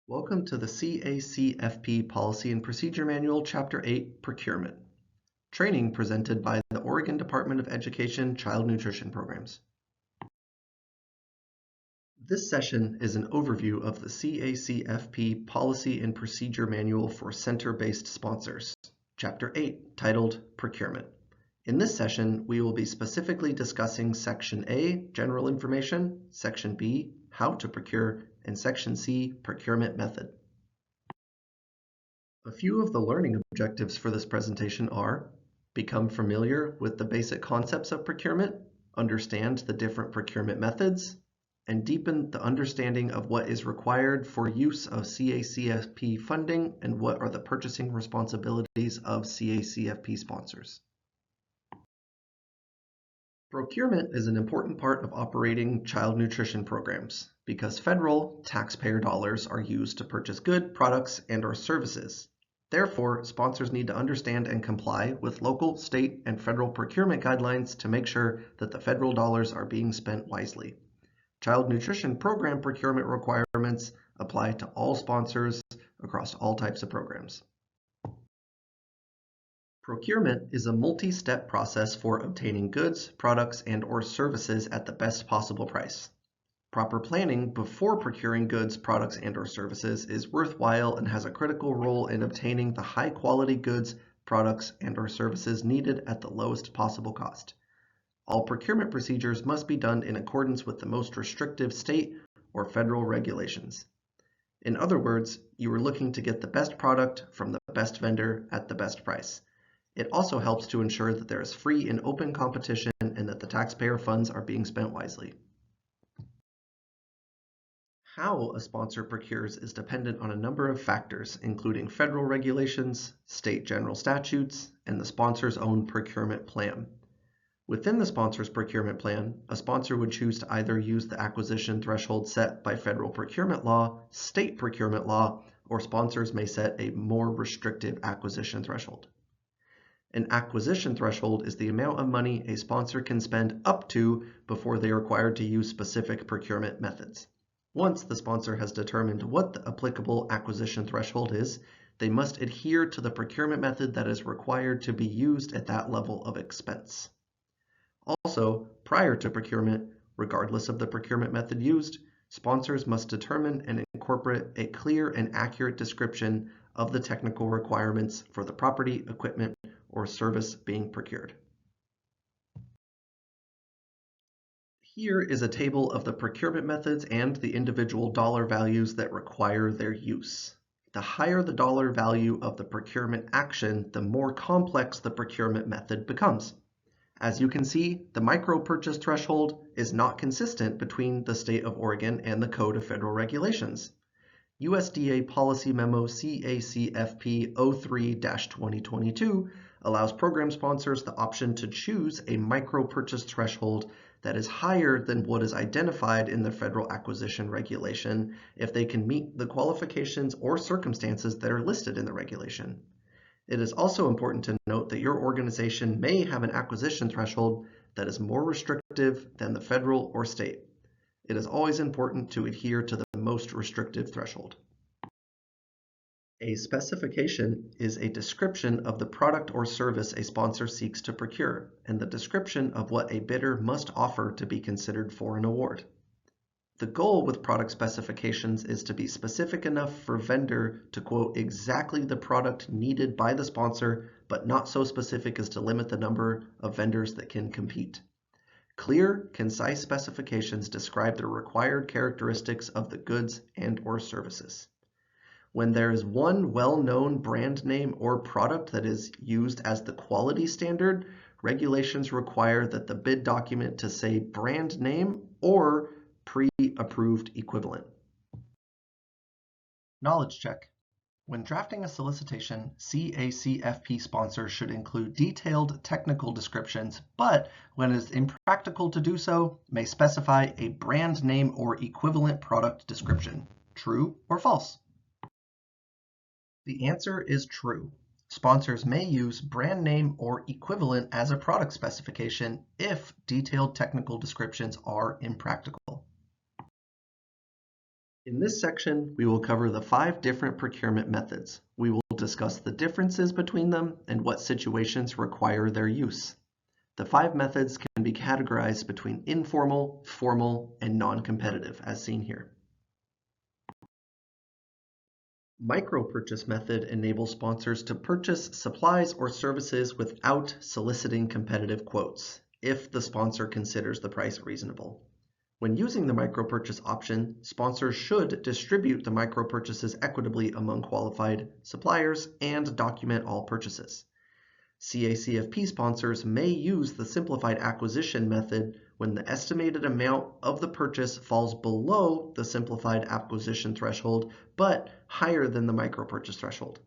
Welcome to the CACFP Policy and Procedure Manual, Chapter 8, Procurement. Training presented by the Oregon Department of Education Child Nutrition Programs. This session is an overview of the CACFP Policy and Procedure Manual for Center-Based Sponsors, Chapter 8, titled Procurement. In this session, we will be specifically discussing Section A, General Information, Section B, How to Procure, and Section C, Procurement Method. A few of the learning objectives for this presentation are: become familiar with the basic concepts of procurement, understand the different procurement methods, and deepen the understanding of what is required for use of CACFP funding and what are the purchasing responsibilities of CACFP sponsors. Procurement is an important part of operating child nutrition programs because federal taxpayer dollars are used to purchase goods, products, and/or services. Therefore, sponsors need to understand and comply with local, state, and federal procurement guidelines to make sure that the federal dollars are being spent wisely. Child nutrition program procurement requirements apply to all sponsors across all types of programs. Procurement is a multi-step process for obtaining goods, products, and/or services at the best possible price. Proper planning before procuring goods, products, and/or services is worthwhile and has a critical role in obtaining the high-quality goods, products, and/or services needed at the lowest possible cost. All procurement procedures must be done in accordance with the most restrictive state or federal regulations. In other words, you are looking to get the best product from the best vendor at the best price. It also helps to ensure that there is free and open competition and that the taxpayer funds are being spent wisely. How a sponsor procures is dependent on a number of factors, including federal regulations, state general statutes, and the sponsor's own procurement plan. Within the sponsor's procurement plan, a sponsor would choose to either use the acquisition threshold set by federal procurement law, state procurement law, or sponsors may set a more restrictive acquisition threshold. An acquisition threshold is the amount of money a sponsor can spend up to before they are required to use specific procurement methods. Once the sponsor has determined what the applicable acquisition threshold is, they must adhere to the procurement method that is required to be used at that level of expense. Also, prior to procurement, regardless of the procurement method used, sponsors must determine and incorporate a clear and accurate description of the technical requirements for the property, equipment, or service being procured. Here is a table of the procurement methods and the individual dollar values that require their use. The higher the dollar value of the procurement action, the more complex the procurement method becomes. As you can see, the micro purchase threshold is not consistent between the state of Oregon and the Code of Federal Regulations. USDA Policy Memo CACFP 03-2022 allows program sponsors the option to choose a micro purchase threshold that is higher than what is identified in the federal acquisition regulation if they can meet the qualifications or circumstances that are listed in the regulation. It is also important to note that your organization may have an acquisition threshold that is more restrictive than the federal or state. It is always important to adhere to the most restrictive threshold. A specification is a description of the product or service a sponsor seeks to procure, and the description of what a bidder must offer to be considered for an award. The goal with product specifications is to be specific enough for vendor to quote exactly the product needed by the sponsor, but not so specific as to limit the number of vendors that can compete. Clear, concise specifications describe the required characteristics of the goods and/or services. When there is one well-known brand name or product that is used as the quality standard, regulations require that the bid document to say brand name or pre-approved equivalent. Knowledge check. When drafting a solicitation, CACFP sponsors should include detailed technical descriptions, but when it is impractical to do so, may specify a brand name or equivalent product description. True or false? The answer is true. Sponsors may use brand name or equivalent as a product specification if detailed technical descriptions are impractical. In this section, we will cover the 5 different procurement methods. We will discuss the differences between them and what situations require their use. The 5 methods can be categorized between informal, formal, and non-competitive, as seen here. Micro-purchase method enables sponsors to purchase supplies or services without soliciting competitive quotes, if the sponsor considers the price reasonable. When using the micro-purchase option, sponsors should distribute the micro-purchases equitably among qualified suppliers and document all purchases. CACFP sponsors may use the simplified acquisition method when the estimated amount of the purchase falls below the simplified acquisition threshold, but higher than the micro-purchase threshold.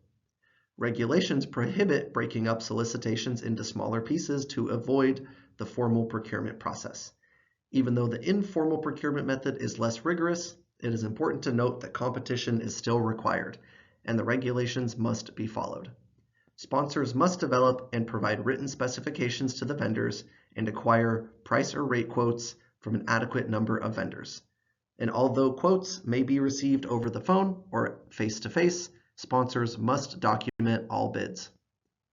Regulations prohibit breaking up solicitations into smaller pieces to avoid the formal procurement process. Even though the informal procurement method is less rigorous, it is important to note that competition is still required, and the regulations must be followed. Sponsors must develop and provide written specifications to the vendors and acquire price or rate quotes from an adequate number of vendors. And although quotes may be received over the phone or face-to-face, sponsors must document all bids.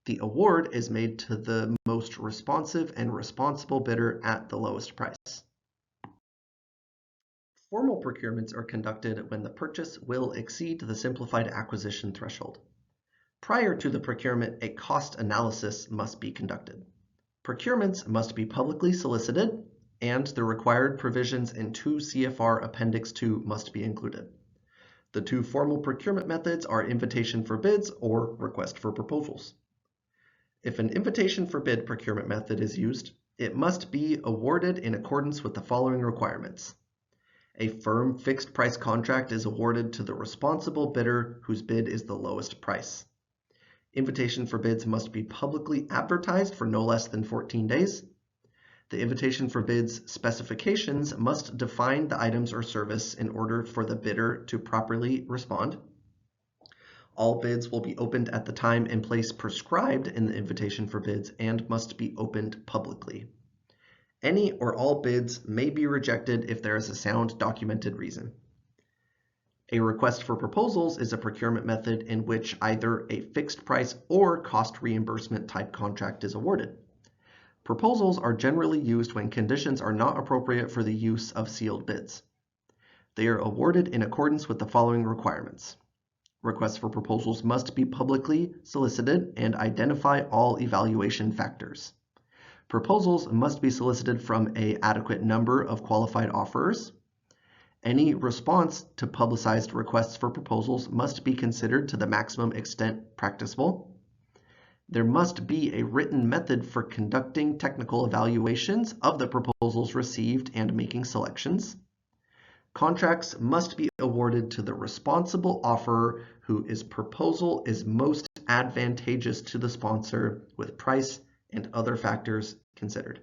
The award is made to the most responsive and responsible bidder at the lowest price. Formal procurements are conducted when the purchase will exceed the simplified acquisition threshold. Prior to the procurement, a cost analysis must be conducted. Procurements must be publicly solicited, and the required provisions in 2 CFR Appendix 2 must be included. The 2 formal procurement methods are invitation for bids or request for proposals. If an invitation for bid procurement method is used, it must be awarded in accordance with the following requirements. A firm fixed price contract is awarded to the responsible bidder whose bid is the lowest price. Invitation for bids must be publicly advertised for no less than 14 days. The invitation for bids specifications must define the items or service in order for the bidder to properly respond. All bids will be opened at the time and place prescribed in the invitation for bids and must be opened publicly. Any or all bids may be rejected if there is a sound documented reason. A request for proposals is a procurement method in which either a fixed price or cost reimbursement type contract is awarded. Proposals are generally used when conditions are not appropriate for the use of sealed bids. They are awarded in accordance with the following requirements. Requests for proposals must be publicly solicited and identify all evaluation factors. Proposals must be solicited from an adequate number of qualified offerers. Any response to publicized requests for proposals must be considered to the maximum extent practicable. There must be a written method for conducting technical evaluations of the proposals received and making selections. Contracts must be awarded to the responsible offerer whose proposal is most advantageous to the sponsor with price and other factors considered.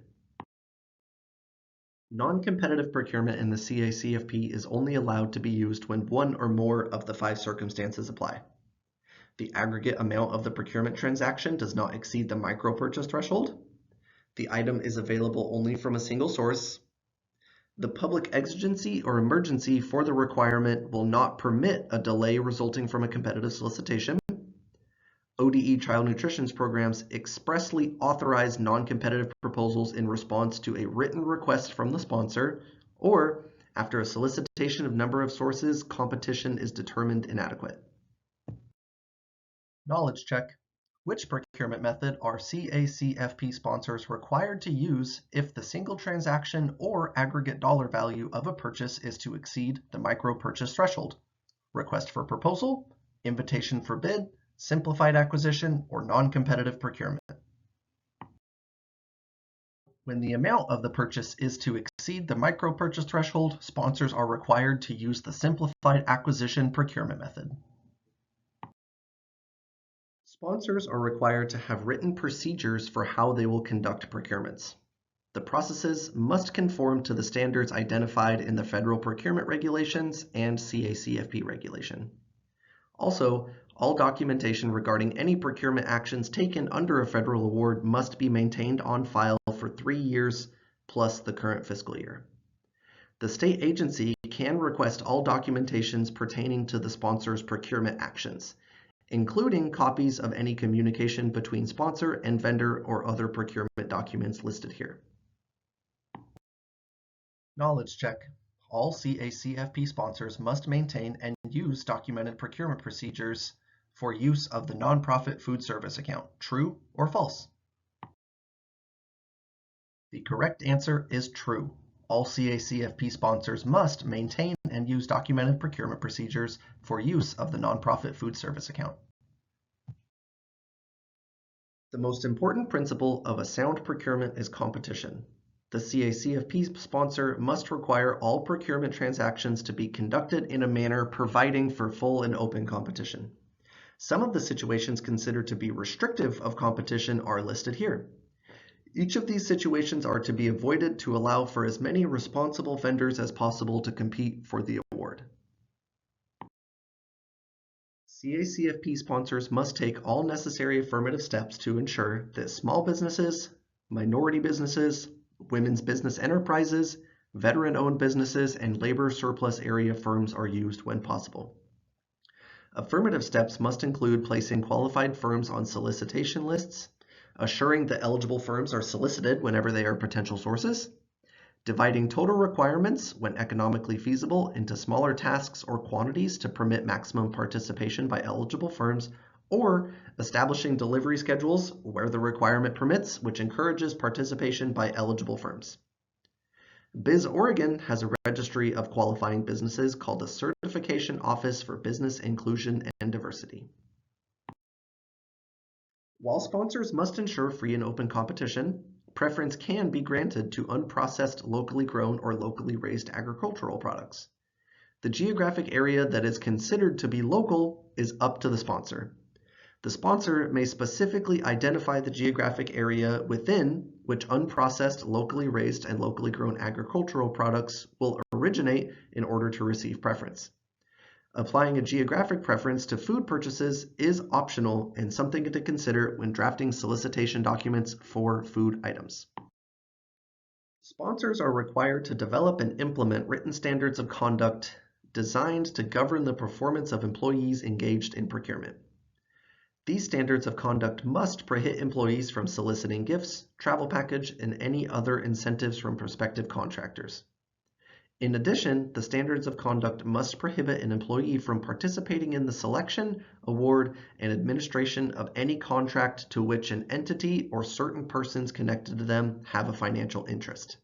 Non-competitive procurement in the CACFP is only allowed to be used when one or more of the 5 circumstances apply. The aggregate amount of the procurement transaction does not exceed the micro-purchase threshold. The item is available only from a single source. The public exigency or emergency for the requirement will not permit a delay resulting from a competitive solicitation. ODE child nutrition programs expressly authorize non-competitive proposals in response to a written request from the sponsor, or after a solicitation of number of sources, competition is determined inadequate. Knowledge check. Which procurement method are CACFP sponsors required to use if the single transaction or aggregate dollar value of a purchase is to exceed the micro-purchase threshold? Request for proposal, invitation for bid, simplified acquisition, or non-competitive procurement. When the amount of the purchase is to exceed the micro-purchase threshold, sponsors are required to use the simplified acquisition procurement method. Sponsors are required to have written procedures for how they will conduct procurements. The processes must conform to the standards identified in the Federal Procurement Regulations and CACFP regulation. Also, all documentation regarding any procurement actions taken under a federal award must be maintained on file for 3 years plus the current fiscal year. The state agency can request all documentations pertaining to the sponsor's procurement actions, including copies of any communication between sponsor and vendor or other procurement documents listed here. Knowledge check. All CACFP sponsors must maintain and use documented procurement procedures for use of the nonprofit food service account. True or false? The correct answer is true. All CACFP sponsors must maintain and use documented procurement procedures for use of the nonprofit food service account. The most important principle of a sound procurement is competition. The CACFP sponsor must require all procurement transactions to be conducted in a manner providing for full and open competition. Some of the situations considered to be restrictive of competition are listed here. Each of these situations are to be avoided to allow for as many responsible vendors as possible to compete for the award. CACFP sponsors must take all necessary affirmative steps to ensure that small businesses, minority businesses, women's business enterprises, veteran-owned businesses, and labor surplus area firms are used when possible. Affirmative steps must include placing qualified firms on solicitation lists, assuring that eligible firms are solicited whenever they are potential sources, dividing total requirements when economically feasible into smaller tasks or quantities to permit maximum participation by eligible firms, or establishing delivery schedules where the requirement permits, which encourages participation by eligible firms. Biz Oregon has a registry of qualifying businesses called the Certification Office for Business Inclusion and Diversity. While sponsors must ensure free and open competition, preference can be granted to unprocessed, locally grown, or locally raised agricultural products. The geographic area that is considered to be local is up to the sponsor. The sponsor may specifically identify the geographic area within which unprocessed, locally raised, and locally grown agricultural products will originate in order to receive preference. Applying a geographic preference to food purchases is optional and something to consider when drafting solicitation documents for food items. Sponsors are required to develop and implement written standards of conduct designed to govern the performance of employees engaged in procurement. These standards of conduct must prohibit employees from soliciting gifts, travel package, and any other incentives from prospective contractors. In addition, the standards of conduct must prohibit an employee from participating in the selection, award, and administration of any contract to which an entity or certain persons connected to them have a financial interest.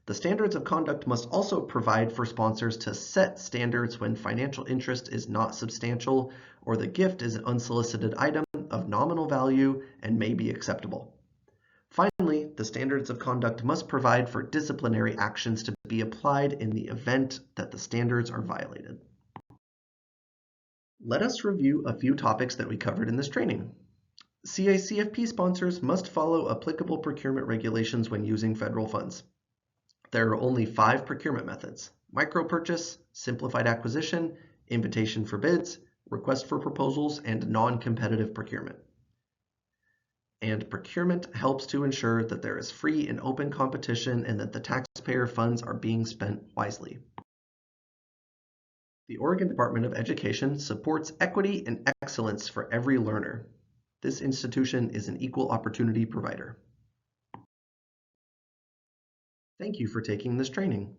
The standards of conduct must also provide for sponsors to set standards when financial interest is not substantial or the gift is an unsolicited item of nominal value and may be acceptable. Finally, the standards of conduct must provide for disciplinary actions to be applied in the event that the standards are violated. Let us review a few topics that we covered in this training. CACFP sponsors must follow applicable procurement regulations when using federal funds. There are only 5 procurement methods: micro-purchase, simplified acquisition, invitation for bids, request for proposals, and non-competitive procurement. And procurement helps to ensure that there is free and open competition and that the taxpayer funds are being spent wisely. The Oregon Department of Education supports equity and excellence for every learner. This institution is an equal opportunity provider. Thank you for taking this training.